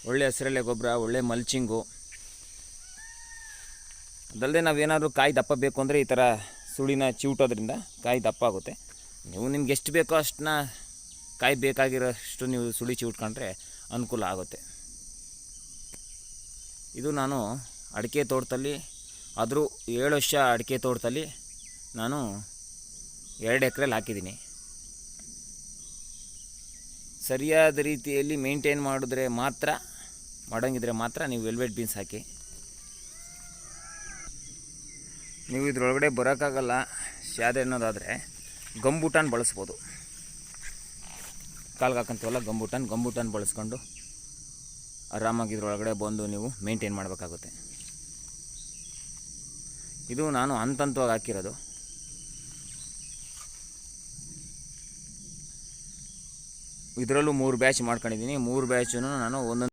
ಒಳ್ಳೆ ಹಸಿರೆಲೆ ಗೊಬ್ಬರ, ಒಳ್ಳೆ ಮಲ್ಚಿಂಗು. ಅದಲ್ಲದೆ ನಾವೇನಾದರೂ ಕಾಯಿ ದಪ್ಪ ಬೇಕು ಅಂದರೆ ಈ ಥರ ಸುಳಿನ ಚಿವುಟೋದ್ರಿಂದ ಕಾಯಿ ದಪ್ಪ ಆಗುತ್ತೆ. ನೀವು ನಿಮ್ಗೆ ಎಷ್ಟು ಬೇಕೋ ಅಷ್ಟನ್ನ ಕಾಯಿ ಬೇಕಾಗಿರೋಷ್ಟು ನೀವು ಸುಳಿ ಚಿವುಟ್ಕೊಂಡ್ರೆ ಅನುಕೂಲ ಆಗುತ್ತೆ. ಇದು ನಾನು ಅಡಿಕೆ ತೋಟದಲ್ಲಿ, ಆದರೂ 7 ವರ್ಷ ಅಡಿಕೆ ತೋಟದಲ್ಲಿ ನಾನು 2 ಎಕರೆಲಿ ಹಾಕಿದ್ದೀನಿ. ಸರಿಯಾದ ರೀತಿಯಲ್ಲಿ ಮೇಂಟೈನ್ ಮಾಡೋಂಗಿದ್ರೆ ಮಾತ್ರ ನೀವು ವೆಲ್ವೆಟ್ ಬೀನ್ಸ್ ಹಾಕಿ. ನೀವು ಇದ್ರೊಳಗಡೆ ಬರೋಕ್ಕಾಗಲ್ಲ ಶಾದೆ ಅನ್ನೋದಾದರೆ ಗಂಬೂಟಾನ್ ಬಳಸ್ಬೋದು. ಕಾಲ್ಗೆ ಹಾಕಂತೀವಲ್ಲ ಗಂಬೂಟಾನ್ ಬಳಸ್ಕೊಂಡು ಆರಾಮಾಗಿ ಇದ್ರೊಳಗಡೆ ಬಂದು ನೀವು ಮೇಂಟೈನ್ ಮಾಡಬೇಕಾಗುತ್ತೆ. ಇದು ನಾನು ಹಂತವಾಗಿ ಹಾಕಿರೋದು. ಇದರಲ್ಲೂ 3 ಬ್ಯಾಚ್ ಮಾಡ್ಕೊಂಡಿದ್ದೀನಿ. 3 ಬ್ಯಾಚನ್ನು ನಾನು ಒಂದೊಂದು